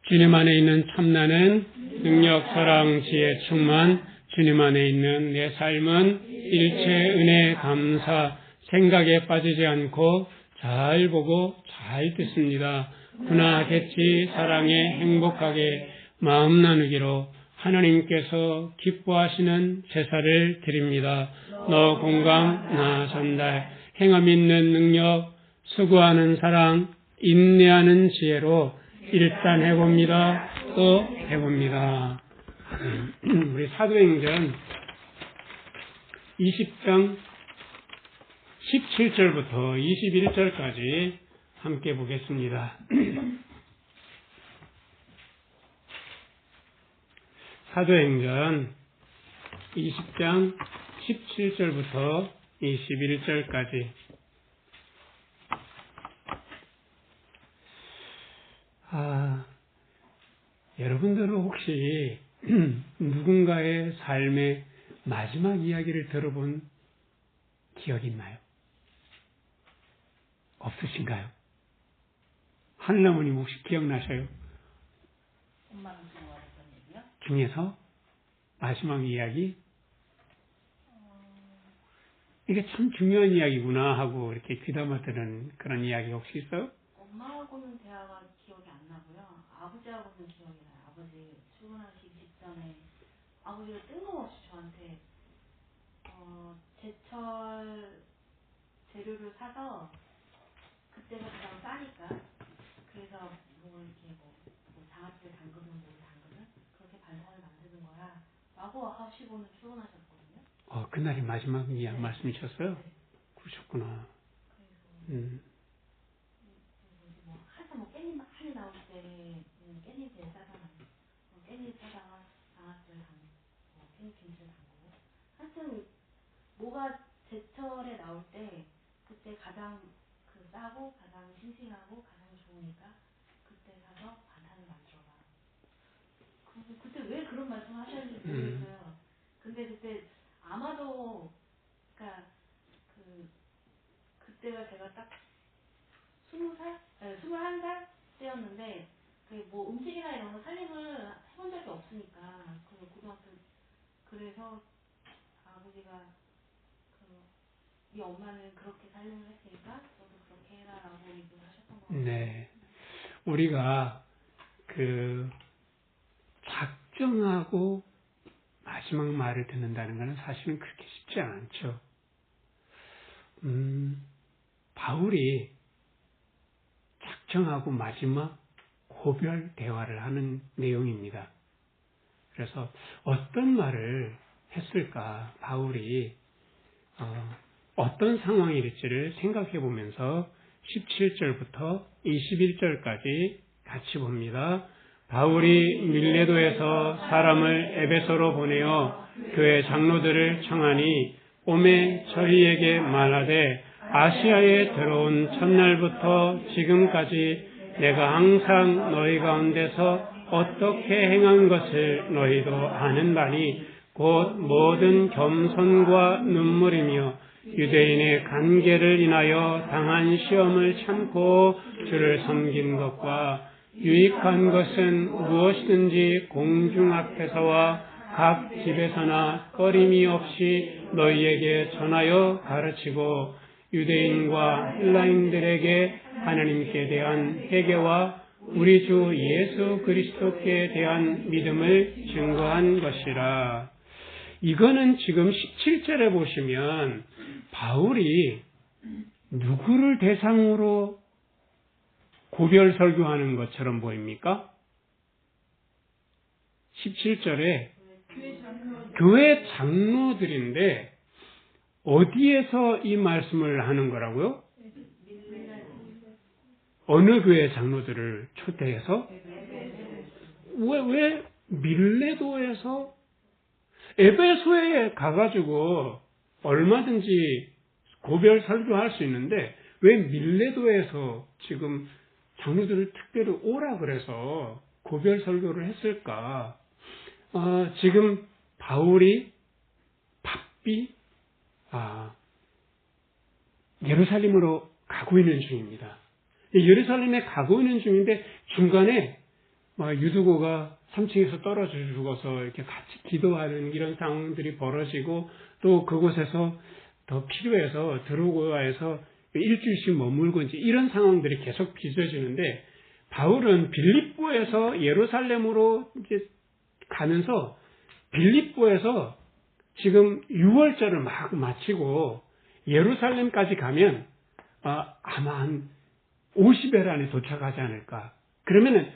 주님 안에 있는 참나는 능력, 사랑, 지혜, 충만. 주님 안에 있는 내 삶은 일체 은혜, 감사, 생각에 빠지지 않고 잘 보고 잘 듣습니다. 구나겠지 사랑에 행복하게 마음 나누기로 하나님께서 기뻐하시는 제사를 드립니다. 너 공감, 나 전달, 행함 있는 능력, 수고하는 사랑, 인내하는 지혜로 일단 해봅니다. 또 해봅니다. 우리 사도행전 20장 17절부터 21절까지 함께 보겠습니다. 사도행전 20장 17절부터 21절까지. 여러분들은 혹시 누군가의 삶의 마지막 이야기를 들어본 기억이 있나요? 없으신가요? 하늘나무님 혹시 기억나셔요? 엄마랑 통화했던 얘기요? 중에서 마지막 이야기? 이게 참 중요한 이야기구나 하고 이렇게 귀담아 듣는 그런 이야기 혹시 있어요? 엄마하고는 대화가 기억이 안 나고요. 아버지하고는 기억이 나요. 아버지 출근하시기 직전에 아버지가 뜬금없이 저한테 제철 재료를 사서 그때가 가장 싸니까 그래서 뭐 이렇게 뭐 장아찌를 담그면 뭘 담그면 그렇게 반찬을 만드는 거야 라고 하시고는 출근하셨거든요. 그날이 마지막 이야기 네. 말씀이셨어요? 네. 그러셨구나. 그래서 뭐 항상 뭐 깻잎 많이 나올 때 깻잎 제일 싸잖아요. 깻잎 사다가 장아찌를 담고 깻잎 김치를 담고 하여튼 뭐가 제철에 나올 때 그때 가장 싸고 가장 싱싱하고 가장 좋으니까 그때 사서 반찬을 만들어라. 그때 왜 그런 말씀 하셨는지 모르겠어요. 근데 그때 아마도 그러니까 그때가 제가 딱 20살? 네, 21살 때였는데 뭐 음식이나 이런 거 살림을 해본 적이 없으니까 고등학교 그래서 아버지가 네 엄마는 그렇게 살림을 했으니까 너도 그렇게 해라라고 얘기를 하셨던 것 같아요. 네. 우리가 작정하고 마지막 말을 듣는다는 것은 사실은 그렇게 쉽지 않죠. 바울이 작정하고 마지막 고별 대화를 하는 내용입니다. 그래서 어떤 말을 했을까? 바울이 어떤 상황일지를 생각해 보면서 17절부터 21절까지 같이 봅니다. 바울이 밀레도에서 사람을 에베소로 보내어 교회 장로들을 청하니 오매 저희에게 말하되 아시아에 들어온 첫날부터 지금까지 내가 항상 너희 가운데서 어떻게 행한 것을 너희도 아는 바니 곧 모든 겸손과 눈물이며 유대인의 관계를 인하여 당한 시험을 참고 주를 섬긴 것과 유익한 것은 무엇이든지 공중 앞에서와 각 집에서나 꺼림이 없이 너희에게 전하여 가르치고 유대인과 헬라인들에게 하나님께 대한 회개와 우리 주 예수 그리스도께 대한 믿음을 증거한 것이라. 이거는 지금 17절에 보시면 바울이 누구를 대상으로 고별 설교하는 것처럼 보입니까? 17절에 교회 장로들인데 어디에서 이 말씀을 하는 거라고요? 어느 교회 장로들을 초대해서? 왜 밀레도에서? 에베소에 가가지고 얼마든지 고별 설교할 수 있는데 왜 밀레도에서 지금 장로들을 특별히 오라 그래서 고별 설교를 했을까? 지금 바울이 바삐 예루살렘으로 가고 있는 중입니다. 예루살렘에 가고 있는 중인데 중간에 유두고가 3층에서 떨어져 죽어서 이렇게 같이 기도하는 이런 상황들이 벌어지고 또 그곳에서 더 필요해서 드로고아에서 일주일씩 머물고 이제 이런 상황들이 계속 빚어지는데 바울은 빌립보에서 예루살렘으로 이제 가면서 빌립보에서 지금 6월절을 막 마치고 예루살렘까지 가면 아마 한 50일 안에 도착하지 않을까. 그러면은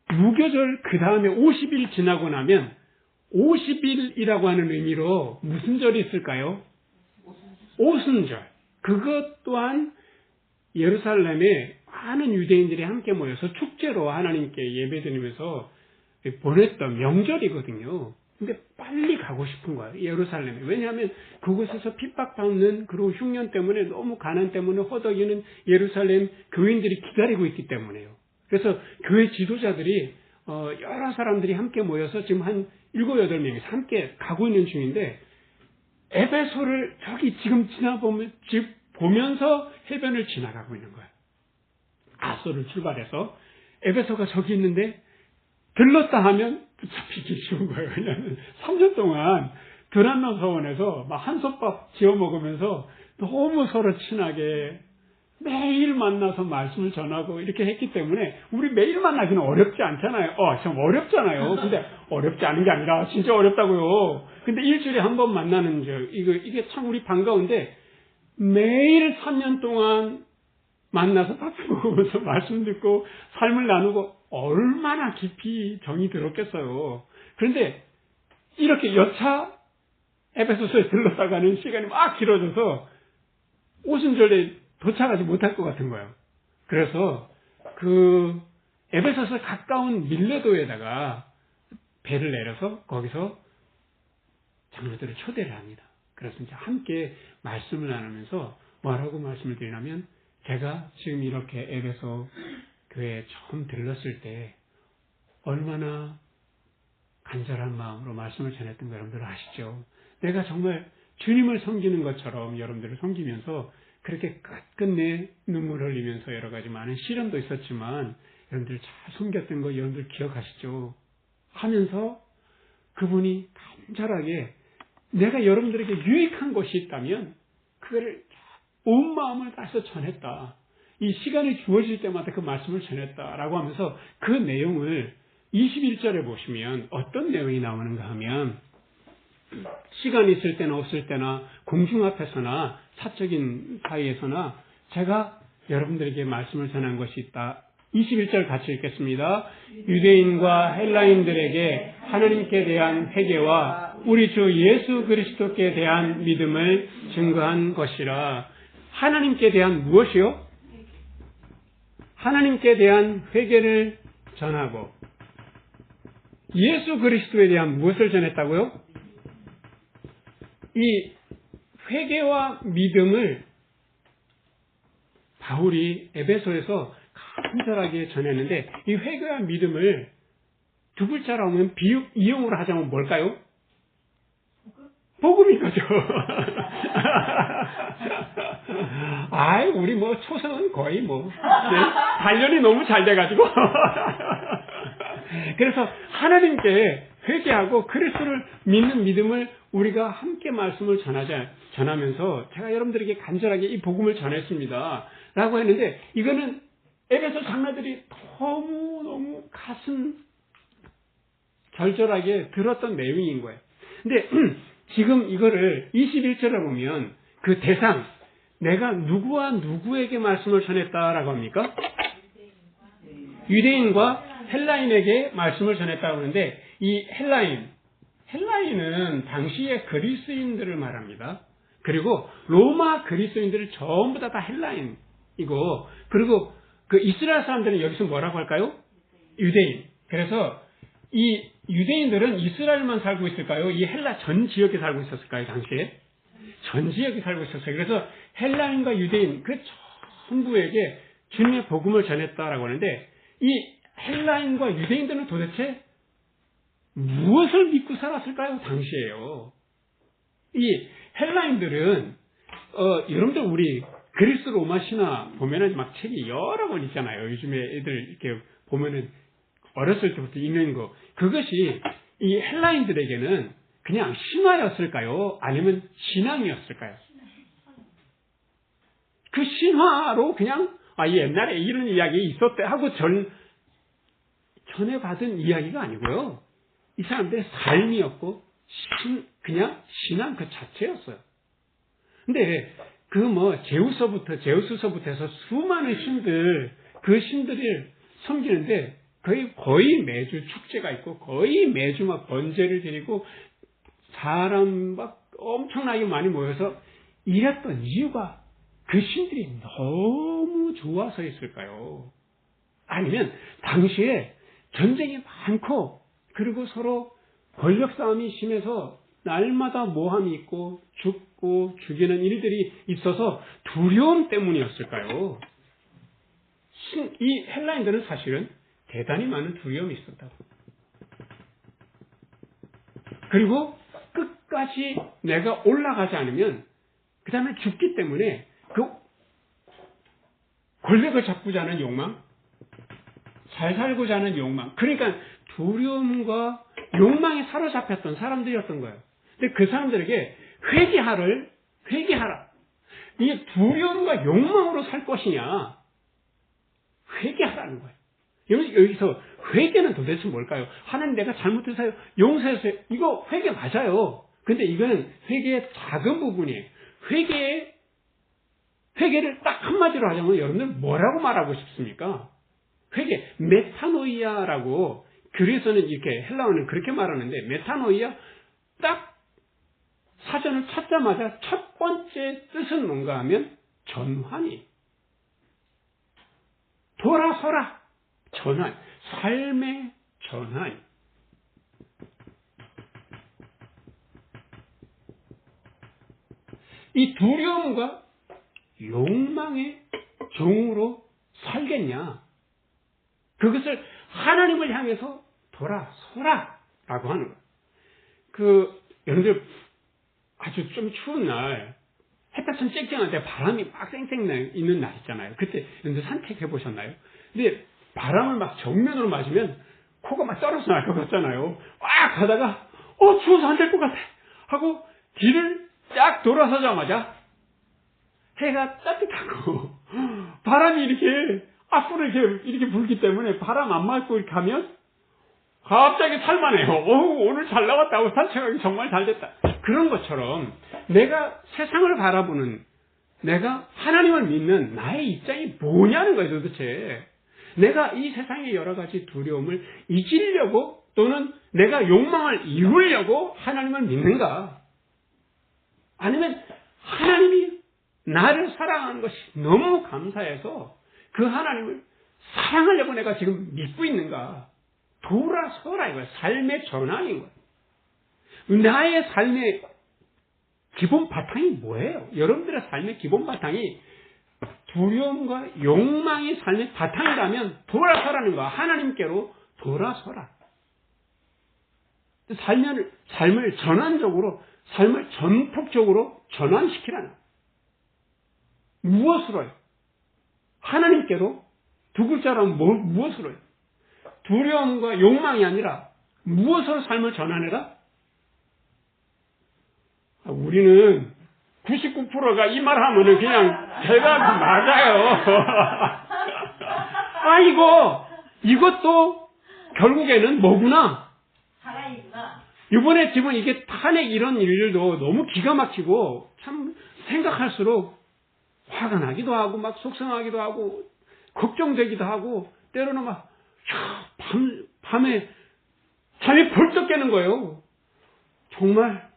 무교절 그 다음에 50일 지나고 나면 50일이라고 하는 의미로 무슨 절이 있을까요? 오순절. 그것 또한 예루살렘에 많은 유대인들이 함께 모여서 축제로 하나님께 예배드리면서 보냈던 명절이거든요. 근데 빨리 가고 싶은 거예요. 예루살렘에. 왜냐하면 그곳에서 핍박받는 그리고 흉년 때문에 너무 가난 때문에 허덕이는 예루살렘 교인들이 기다리고 있기 때문에요. 그래서 교회 지도자들이 여러 사람들이 함께 모여서 지금 한 7, 8명이 함께 가고 있는 중인데 에베소를 저기 지금 보면서 해변을 지나가고 있는 거예요. 아소를 출발해서 에베소가 저기 있는데 들렀다 하면 붙잡히기 쉬운 거예요. 왜냐하면 3년 동안 드란노 서원에서 막 한솥밥 지어 먹으면서 너무 서로 친하게 매일 만나서 말씀을 전하고 이렇게 했기 때문에 우리 매일 만나기는 어렵지 않잖아요. 참 어렵잖아요. 근데 어렵지 않은 게 아니라 진짜 어렵다고요. 근데 일주일에 한 번 만나는 이게 참 우리 반가운데 매일 3년 동안 만나서 밥 먹으면서 말씀 듣고 삶을 나누고 얼마나 깊이 정이 들었겠어요. 그런데 이렇게 여차 에베소서에 들렀다가는 시간이 막 길어져서 오순절에 도착하지 못할 것 같은 거예요. 그래서 그 에베소서 가까운 밀레도에다가 배를 내려서 거기서 장로들을 초대를 합니다. 그래서 이제 함께 말씀을 나누면서 뭐라고 말씀을 드리냐면 제가 지금 이렇게 에베소 교회에 처음 들렀을 때 얼마나 간절한 마음으로 말씀을 전했던 거 여러분들 아시죠? 내가 정말 주님을 섬기는 것처럼 여러분들을 섬기면서 그렇게 끝끝내 눈물 흘리면서 여러 가지 많은 시련도 있었지만 여러분들 잘 섬겼던 거 여러분들 기억하시죠? 하면서 그분이 간절하게 내가 여러분들에게 유익한 것이 있다면 그거를 온 마음을 다해서 전했다. 이 시간이 주어질 때마다 그 말씀을 전했다라고 하면서 그 내용을 21절에 보시면 어떤 내용이 나오는가 하면 시간이 있을 때나 없을 때나 공중 앞에서나 사적인 사이에서나 제가 여러분들에게 말씀을 전한 것이 있다. 21절 같이 읽겠습니다. 유대인과 헬라인들에게 하나님께 대한 회개와 우리 주 예수 그리스도께 대한 믿음을 증거한 것이라. 하나님께 대한 무엇이요? 하나님께 대한 회개를 전하고 예수 그리스도에 대한 무엇을 전했다고요? 이 회개와 믿음을 바울이 에베소에서 간절하게 전했는데 이 회개와 믿음을 두 글자로 하면 비읍 이용으로 하자면 뭘까요? 복음인 거죠. 우리 초성은 거의 단련이 너무 잘 돼가지고. 그래서 하나님께 회개하고 그리스도를 믿는 믿음을 우리가 함께 말씀을 전하면서 제가 여러분들에게 간절하게 이 복음을 전했습니다. 라고 했는데 이거는 에베소 장로들이 너무너무 가슴 절절하게 들었던 내용인 거예요. 근데 지금 이거를 21절에 보면 그 대상, 내가 누구와 누구에게 말씀을 전했다라고 합니까? 유대인과 헬라인에게 말씀을 전했다고 하는데 이 헬라인은 당시의 그리스인들을 말합니다. 그리고 로마 그리스인들을 전부 다 헬라인이고 그리고 그 이스라엘 사람들은 여기서 뭐라고 할까요? 유대인. 그래서 이 유대인들은 이스라엘만 살고 있을까요? 이 헬라 전 지역에 살고 있었을까요? 당시에? 전 지역에 살고 있었어요. 그래서 헬라인과 유대인 그 전부에게 주님의 복음을 전했다라고 하는데 이 헬라인과 유대인들은 도대체 무엇을 믿고 살았을까요? 당시에요. 이 헬라인들은 여러분들 우리 그리스 로마 신화 보면은 막 책이 여러 권 있잖아요. 요즘에 애들 이렇게 보면은 어렸을 때부터 읽는 거, 그것이 이 헬라인들에게는 그냥 신화였을까요? 아니면 신앙이었을까요? 그 신화로 그냥 옛날에 이런 이야기 있었대 하고 전해받은 이야기가 아니고요. 이 사람들의 삶이었고 그냥 신앙 그 자체였어요. 근데 제우스서부터 해서 수많은 신들, 그 신들을 섬기는데 거의 매주 축제가 있고 거의 매주 막 번제를 드리고 사람 막 엄청나게 많이 모여서 이랬던 이유가 그 신들이 너무 좋아서였을까요? 아니면 당시에 전쟁이 많고 그리고 서로 권력 싸움이 심해서 날마다 모함이 있고 죽고 죽이는 일들이 있어서 두려움 때문이었을까요? 이 헬라인들은 사실은 대단히 많은 두려움이 있었다고. 그리고 끝까지 내가 올라가지 않으면 그 다음에 죽기 때문에 그 권력을 잡고자 하는 욕망, 잘 살고자 하는 욕망, 그러니까 두려움과 욕망에 사로잡혔던 사람들이었던 거예요. 근데 그 사람들에게 회개하라. 이게 두려움과 욕망으로 살 것이냐? 회개하라는 거예요. 여기서 회개는 도대체 뭘까요? 하나님 내가 잘못해서 용서했어요. 이거 회개 맞아요. 근데 이거는 회개의 작은 부분이에요. 회개를 딱 한마디로 하자면 여러분들 뭐라고 말하고 싶습니까? 회개, 메타노이아라고 교리에서는 이렇게 헬라어는 그렇게 말하는데 메타노이아 딱 사전을 찾자마자 첫 번째 뜻은 뭔가 하면 전환이. 돌아서라. 전환. 삶의 전환. 이 두려움과 욕망의 종으로 살겠냐? 그것을 하나님을 향해서 돌아서라 라고 하는 거예요. 여러분들 아주 좀 추운 날 햇볕은 쨍쨍한데 바람이 막 쌩쌩 있는 날 있잖아요. 그때 여러분들 산책해 보셨나요? 근데 바람을 막 정면으로 맞으면 코가 막 떨어져 날 것 같잖아요. 막 가다가 추워서 안 될 것 같아 하고 뒤를 딱 돌아서자마자 해가 따뜻하고 바람이 이렇게 앞으로 이렇게 불기 때문에 바람 안 맞고 이렇게 가면 갑자기 살만해요. 오늘 잘 나왔다고 산책하기 정말 잘 됐다. 그런 것처럼 내가 세상을 바라보는, 내가 하나님을 믿는 나의 입장이 뭐냐는 거예요, 도대체. 내가 이 세상의 여러 가지 두려움을 잊으려고 또는 내가 욕망을 이루려고 하나님을 믿는가? 아니면 하나님이 나를 사랑하는 것이 너무 감사해서 그 하나님을 사랑하려고 내가 지금 믿고 있는가? 돌아서라 이거야. 삶의 전환인 거예요. 나의 삶의 기본 바탕이 뭐예요? 여러분들의 삶의 기본 바탕이 두려움과 욕망이 삶의 바탕이라면 돌아서라는 거야. 하나님께로 돌아서라. 삶을 전환적으로, 삶을 전폭적으로 전환시키라는 거야. 무엇으로요? 하나님께로 두 글자로 하면 무엇으로요? 두려움과 욕망이 아니라 무엇으로 삶을 전환해라? 우리는 99%가 이 말 하면은 그냥 대답이 맞아요. 이것도 결국에는 뭐구나? 사랑이구나. 이번에 지금 이게 탄핵 이런 일들도 너무 기가 막히고 참 생각할수록 화가 나기도 하고 막 속상하기도 하고 걱정되기도 하고 때로는 막 밤에 잠이 벌떡 깨는 거예요. 정말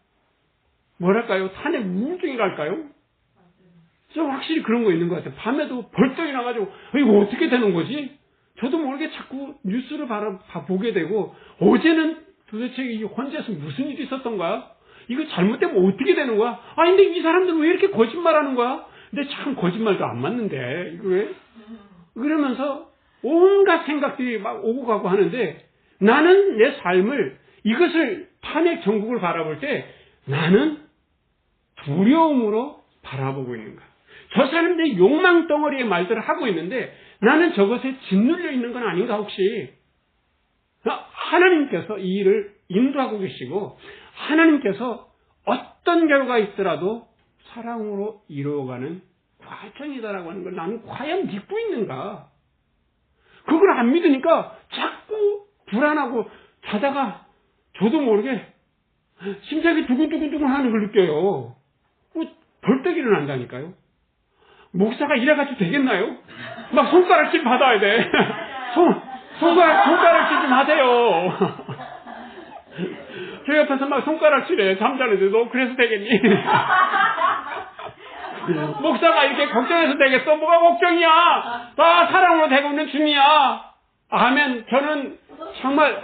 뭐랄까요? 탄핵 우울증이랄까요? 좀 확실히 그런 거 있는 것 같아요. 밤에도 벌떡 일어나가지고 이거 어떻게 되는 거지? 저도 모르게 자꾸 뉴스를 보게 되고 어제는 도대체 이 헌재에서 무슨 일이 있었던 거야? 이거 잘못되면 어떻게 되는 거야? 근데 이 사람들은 왜 이렇게 거짓말하는 거야? 근데 참 거짓말도 안 맞는데 이거 왜? 그러면서 온갖 생각들이 막 오고 가고 하는데 나는 내 삶을 이것을 탄핵 정국을 바라볼 때 나는 두려움으로 바라보고 있는가? 저 사람들이 욕망 덩어리의 말들을 하고 있는데 나는 저것에 짓눌려 있는 건 아닌가 혹시? 하나님께서 이 일을 인도하고 계시고 하나님께서 어떤 결과가 있더라도 사랑으로 이루어가는 과정이다라고 하는 걸 나는 과연 믿고 있는가? 그걸 안 믿으니까 자꾸 불안하고 자다가 저도 모르게 심장이 두근두근두근 하는 걸 느껴요. 벌떡 일어난다니까요. 목사가 이래가지고 되겠나요? 막 손가락질 받아야 돼. 손가락질 좀 하세요. 저 옆에서 막 손가락질해. 잠자는데 너 그래서 되겠니? 목사가 이렇게 걱정해서 되겠어? 뭐가 걱정이야? 나 사랑으로 되고 있는 중이야. 아멘. 저는 정말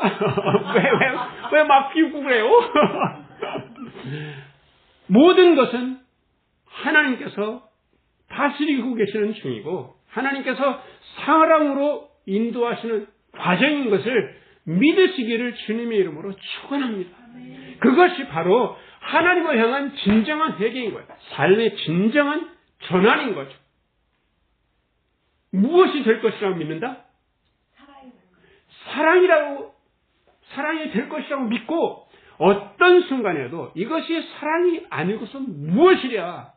왜 막 비웃고 그래요? 모든 것은 하나님께서 다스리고 계시는 중이고 하나님께서 사랑으로 인도하시는 과정인 것을 믿으시기를 주님의 이름으로 축원합니다. 그것이 바로 하나님을 향한 진정한 회개인 거예요. 삶의 진정한 전환인 거죠. 무엇이 될 것이라고 믿는다? 사랑이 될 것이라고 믿고 어떤 순간에도 이것이 사랑이 아니고선 무엇이랴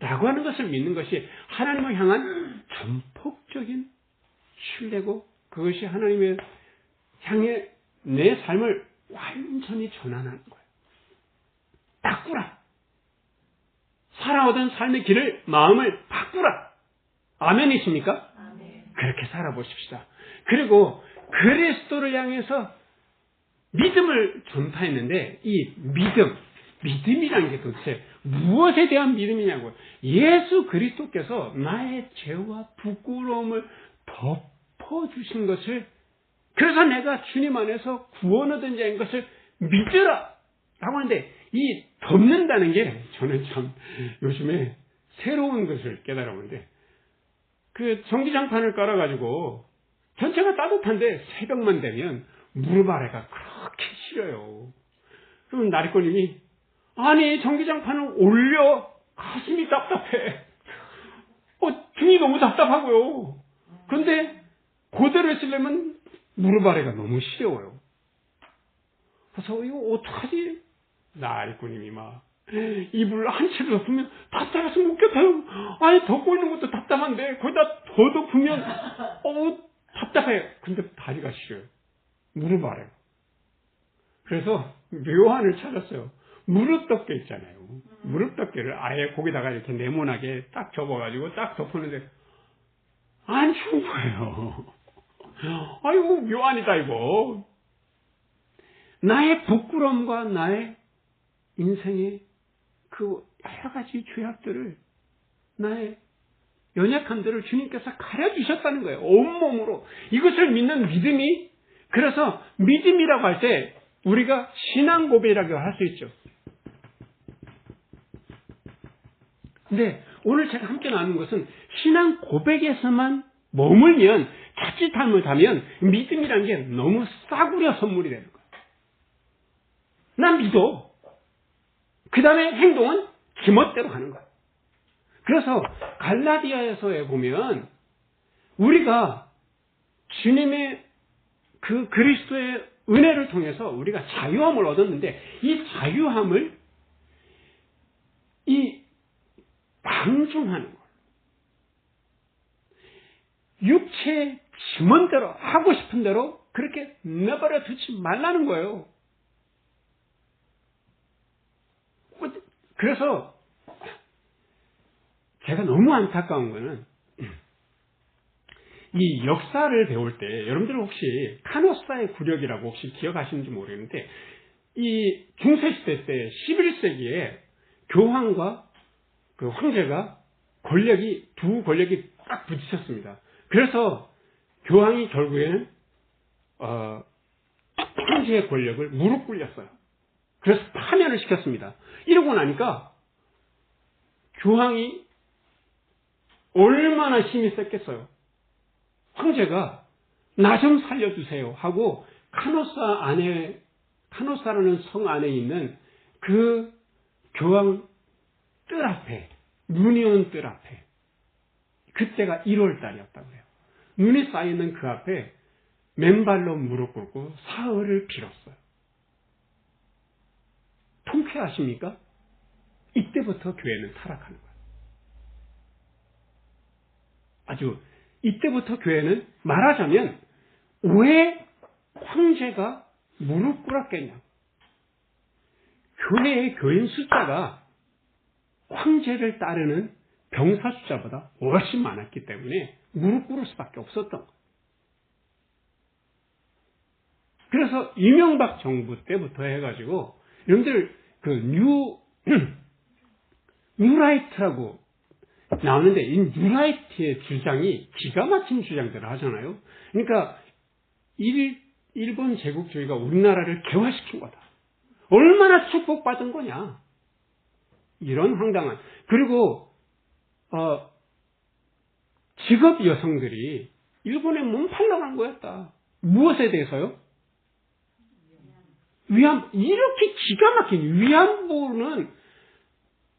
라고 하는 것을 믿는 것이 하나님을 향한 전폭적인 신뢰고 그것이 하나님의 향해 내 삶을 완전히 전환하는 거예요. 바꾸라. 살아오던 삶의 길을 마음을 바꾸라. 아멘이십니까? 아멘. 그렇게 살아보십시다. 그리고 그리스도를 향해서 믿음을 전파했는데 이 믿음이라는 게 도대체 무엇에 대한 믿음이냐고요. 예수 그리스도께서 나의 죄와 부끄러움을 덮어주신 것을 그래서 내가 주님 안에서 구원 얻은 자인 것을 믿으라 라고 하는데 이 덮는다는 게 저는 참 요즘에 새로운 것을 깨달아보는데 그 전기장판을 깔아가지고 전체가 따뜻한데 새벽만 되면 무릎 아래가 그렇게 시려요. 그럼 나리꺼님이 아니 전기장판을 올려 가슴이 답답해. 등이 너무 답답하고요. 그런데 그대로 쓰려면 무릎 아래가 너무 시려워요. 그래서 이거 어떡하지? 나리꺼님이 막 이불을 한 채로 덮으면 답답해서 못 껴타요. 아니 덮고 있는 것도 답답한데 거기다 더 덮으면 답답해. 근데 다리가 시려요. 무릎 아래. 그래서 묘안을 찾았어요. 무릎 덮개 있잖아요. 무릎 덮개를 아예 거기다가 이렇게 네모나게 딱 접어가지고 딱 덮었는데 안 추운 거예요. 아이고 묘안이다 이거. 나의 부끄러움과 나의 인생의 그 여러 가지 죄악들을 나의 연약함들을 주님께서 가려주셨다는 거예요. 온몸으로. 이것을 믿는 믿음이 그래서 믿음이라고 할 때 우리가 신앙 고백이라고 할 수 있죠. 근데 오늘 제가 함께 나누는 것은 신앙 고백에서만 머물면 자칫 잘못하면 믿음이라는 게 너무 싸구려 선물이 되는 거예요. 난 믿어. 그 다음에 행동은 지멋대로 하는 거예요. 그래서 갈라디아에서에 보면 우리가 주님의 그 그리스도의 은혜를 통해서 우리가 자유함을 얻었는데 이 자유함을 이 방종하는 거예요. 육체의 지멋대로 하고 싶은 대로 그렇게 내버려 두지 말라는 거예요. 그래서 제가 너무 안타까운 거는 이 역사를 배울 때 여러분들 혹시 카노사의 굴욕이라고 혹시 기억하시는지 모르겠는데 이 중세시대 때 11세기에 교황과 그 황제가 두 권력이 딱 부딪혔습니다. 그래서 교황이 결국에는 황제의 권력을 무릎 꿇렸어요. 그래서 파면을 시켰습니다. 이러고 나니까 교황이 얼마나 힘이 셌겠어요. 황제가 나 좀 살려주세요 하고 카노사라는 성 안에 있는 그 교황 뜰 앞에 눈이 오는 뜰 앞에 그때가 1월 달이었다고 해요. 눈이 쌓여있는 그 앞에 맨발로 무릎 꿇고 사흘을 빌었어요. 통쾌하십니까? 이때부터 교회는 타락하는 거예요. 아주 이때부터 교회는 말하자면 왜 황제가 무릎 꿇었겠냐? 교회의 교인 숫자가 황제를 따르는 병사 숫자보다 훨씬 많았기 때문에 무릎 꿇을 수밖에 없었던 거예요. 그래서 이명박 정부 때부터 해가지고 여러분들 그 뉴라이트라고 나오는데 이 뉴라이트의 주장이 기가 막힌 주장들을 하잖아요. 그러니까 일본 제국주의가 우리나라를 개화시킨 거다. 얼마나 축복받은 거냐. 이런 황당한. 그리고 직업 여성들이 일본에 몸팔러 간 거였다. 무엇에 대해서요? 이렇게 기가 막힌 위안부는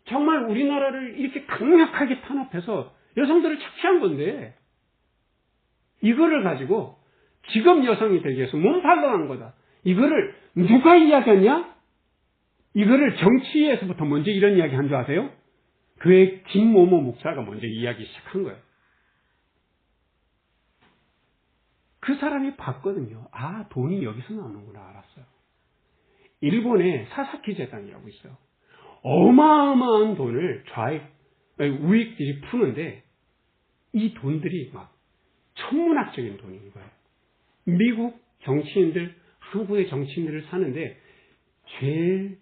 정말 우리나라를 이렇게 강력하게 탄압해서 여성들을 착취한 건데 이거를 가지고 직업 여성이 되기 위해서 몸팔러 간 거다. 이거를 누가 이야기했냐? 이거를 정치에서부터 먼저 이런 이야기 한 줄 아세요? 그의 김모모 목사가 먼저 이야기 시작한 거예요. 그 사람이 봤거든요. 아, 돈이 여기서 나오는구나 알았어요. 일본에 사사키 재단이라고 있어요. 어마어마한 돈을 우익들이 푸는데 이 돈들이 막 천문학적인 돈인 거예요. 미국 정치인들, 한국의 정치인들을 사는데 제일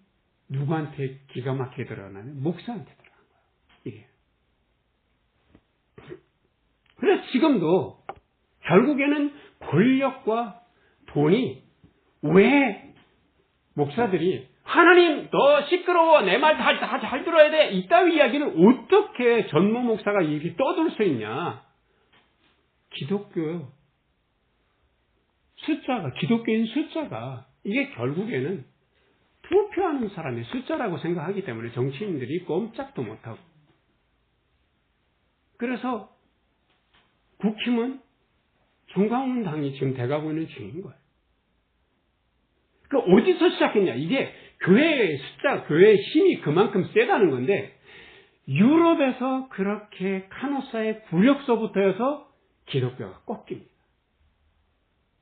누구한테 기가 막히게 들어가냐면 목사한테 들어간 거예요. 이게. 그래서 지금도 결국에는 권력과 돈이 왜 목사들이 하나님 너 시끄러워 내 말 다 잘 들어야 돼 이따위 이야기를 어떻게 전무 목사가 이렇게 떠들 수 있냐. 기독교인 숫자가 이게 결국에는 투표하는 사람의 숫자라고 생각하기 때문에 정치인들이 꼼짝도 못하고 그래서 국힘은 정광훈 당이 지금 돼가고 있는 중인 거예요. 그 어디서 시작했냐? 이게 교회의 숫자, 교회의 힘이 그만큼 세다는 건데 유럽에서 그렇게 카노사의 굴욕서부터 해서 기독교가 꺾입니다.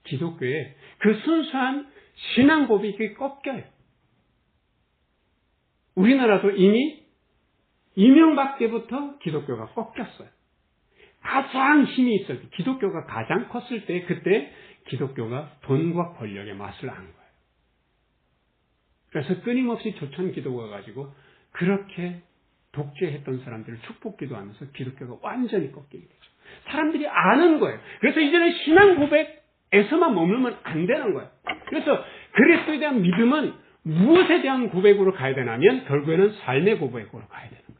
기독교의 그 순수한 신앙 고백이 꺾여요. 우리나라도 이미 이명박 때부터 기독교가 꺾였어요. 가장 힘이 있어요. 기독교가 가장 컸을 때 그때 기독교가 돈과 권력의 맛을 안 거예요. 그래서 끊임없이 조천 기도가 가지고 그렇게 독재했던 사람들을 축복 기도하면서 기독교가 완전히 꺾이게 되죠. 사람들이 아는 거예요. 그래서 이제는 신앙 고백에서만 머물면 안 되는 거예요. 그래서 그리스도에 대한 믿음은 무엇에 대한 고백으로 가야 되냐면 결국에는 삶의 고백으로 가야 되는 거예요.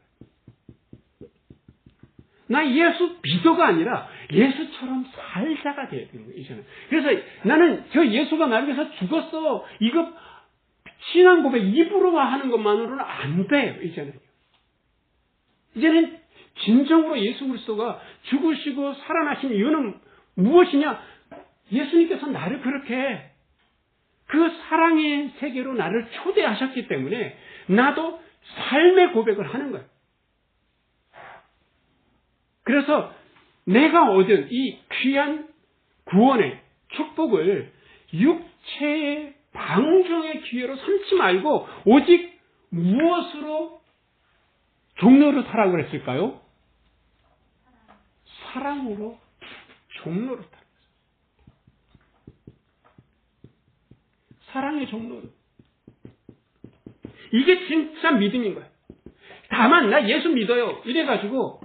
나 예수 믿어가 아니라 예수처럼 살자가 돼야 되는 거예요. 이제는. 그래서 나는 저 예수가 나를 위해서 죽었어. 이거 신앙 고백 입으로 하는 것만으로는 안 돼요. 이제는 진정으로 예수 그리스도가 죽으시고 살아나신 이유는 무엇이냐? 예수님께서 나를 그렇게 그 사랑의 세계로 나를 초대하셨기 때문에 나도 삶의 고백을 하는 거예요. 그래서 내가 얻은 이 귀한 구원의 축복을 육체의 방종의 기회로 삼지 말고 오직 무엇으로 종로로 타라고 그랬을까요? 사랑으로 종로로 타라. 사랑의 종로로. 이게 진짜 믿음인 거예요. 다만 나 예수 믿어요. 이래가지고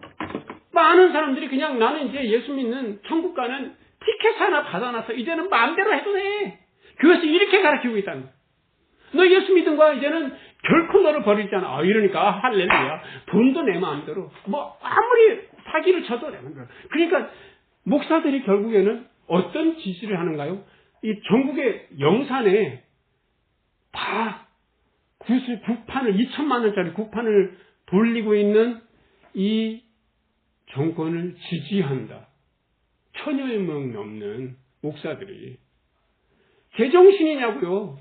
많은 사람들이 그냥 나는 이제 예수 믿는 천국 가는 티켓 하나 받아놔서 이제는 마음대로 해도 돼. 그것을 이렇게 가르치고 있다는 거야. 너 예수 믿은 거야. 이제는 결코 너를 버리지 않아. 이러니까 할렐루야. 돈도 내 마음대로. 아무리 사기를 쳐도 되는 거야. 그러니까 목사들이 결국에는 어떤 지시를 하는가요? 이 전국의 영산에 다 국판을 2천만 원짜리 국판을 돌리고 있는 이 정권을 지지한다. 1000여 명 넘는 목사들이 제정신이냐고요.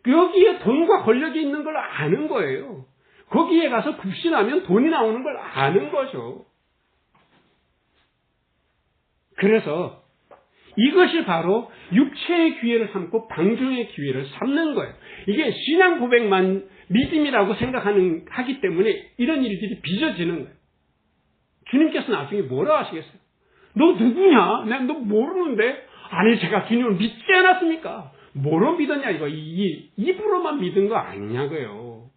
여기에 돈과 권력이 있는 걸 아는 거예요. 거기에 가서 굽신하면 돈이 나오는 걸 아는 거죠. 그래서 이것이 바로 육체의 기회를 삼고 방종의 기회를 삼는 거예요. 이게 신앙 고백만 믿음이라고 하기 때문에 이런 일들이 빚어지는 거예요. 주님께서 나중에 뭐라 하시겠어요? 너 누구냐? 내가 너 모르는데? 아니, 제가 주님을 믿지 않았습니까? 뭐로 믿었냐? 이거 입으로만 믿은 거 아니냐고요.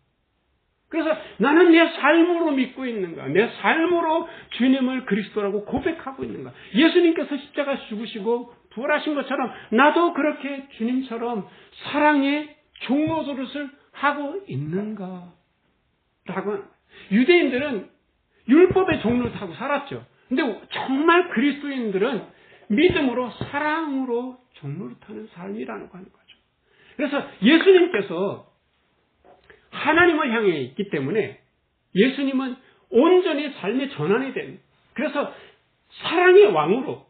그래서 나는 내 삶으로 믿고 있는가? 내 삶으로 주님을 그리스도라고 고백하고 있는가? 예수님께서 십자가 죽으시고 부활하신 것처럼 나도 그렇게 주님처럼 사랑의 종로 노릇을 하고 있는가? 라고. 유대인들은 율법의 종로를 타고 살았죠. 근데 정말 그리스도인들은 믿음으로 사랑으로 종로를 타는 삶이라는 거 하는 거죠. 그래서 예수님께서 하나님을 향해 있기 때문에 예수님은 온전히 삶의 전환이 된, 그래서 사랑의 왕으로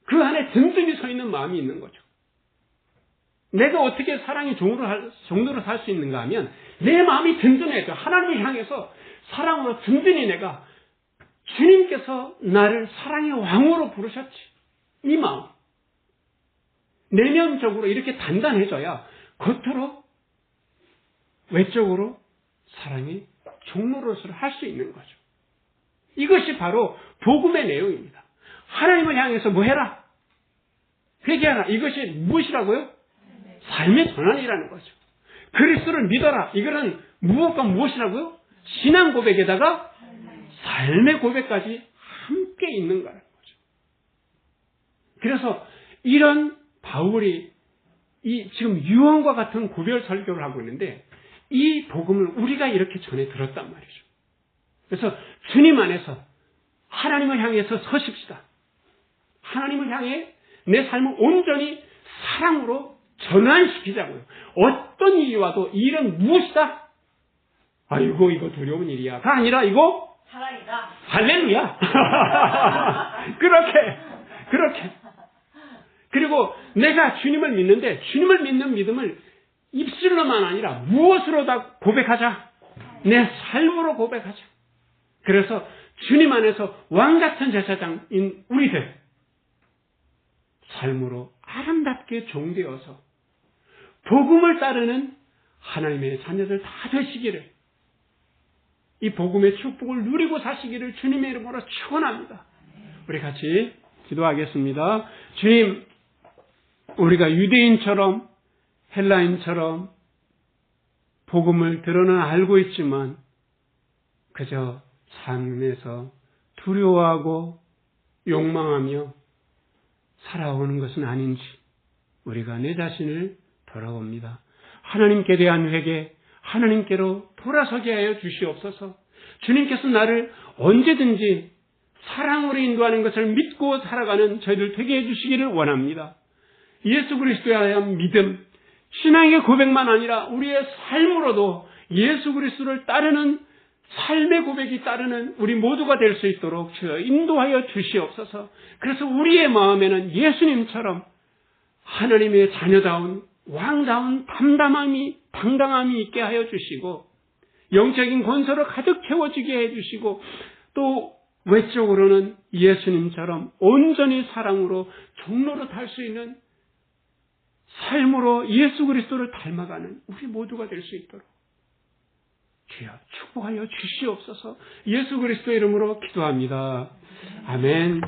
그 안에 든든히 서 있는 마음이 있는 거죠. 내가 어떻게 사랑의 종로를 살 수 있는가 하면 내 마음이 든든해져. 하나님을 향해서 사랑으로 든든히 내가 주님께서 나를 사랑의 왕으로 부르셨지. 이 마음. 내면적으로 이렇게 단단해져야 겉으로 외적으로 사랑의 종로로서를 할 수 있는 거죠. 이것이 바로 복음의 내용입니다. 하나님을 향해서 뭐 해라? 회개하라. 이것이 무엇이라고요? 삶의 전환이라는 거죠. 그리스도를 믿어라. 이거는 무엇과 무엇이라고요? 신앙 고백에다가 삶의 고백까지 함께 있는 거라는 거죠. 그래서 이런 바울이 지금 유언과 같은 구별 설교를 하고 있는데 이 복음을 우리가 이렇게 전해 들었단 말이죠. 그래서 주님 안에서 하나님을 향해서 서십시다. 하나님을 향해 내 삶을 온전히 사랑으로 전환시키자고요. 어떤 일이 와도 이 일은 무엇이다? 아이고 이거 두려운 일이야가 아니라 이거 사랑이다. 할렐루야. 그렇게. 그리고 내가 주님을 믿는데 주님을 믿는 믿음을 입술로만 아니라 무엇으로 다 고백하자? 내 삶으로 고백하자. 그래서 주님 안에서 왕 같은 제사장인 우리들 삶으로 아름답게 종되어서 복음을 따르는 하나님의 자녀들 다 되시기를, 이 복음의 축복을 누리고 사시기를 주님의 이름으로 축원합니다. 우리 같이 기도하겠습니다. 주님, 우리가 유대인처럼 헬라인처럼 복음을 들어는 알고 있지만 그저 삶에서 두려워하고 욕망하며 살아오는 것은 아닌지 우리가 내 자신을 돌아봅니다. 하나님께 대한 회개, 하나님께로 돌아서게 하여 주시옵소서. 주님께서 나를 언제든지 사랑으로 인도하는 것을 믿고 살아가는 저희들 되게 해주시기를 원합니다. 예수 그리스도에 대한 믿음, 신앙의 고백만 아니라 우리의 삶으로도 예수 그리스도를 따르는 삶의 고백이 따르는 우리 모두가 될 수 있도록 인도하여 주시옵소서. 그래서 우리의 마음에는 예수님처럼 하나님의 자녀다운 왕다운 당당함이 있게 하여 주시고 영적인 권세로 가득 채워지게 해주시고 또 외적으로는 예수님처럼 온전히 사랑으로 종로로 탈 수 있는 삶으로 예수 그리스도를 닮아가는 우리 모두가 될 수 있도록 주여 축복하여 주시옵소서. 예수 그리스도의 이름으로 기도합니다. 아멘.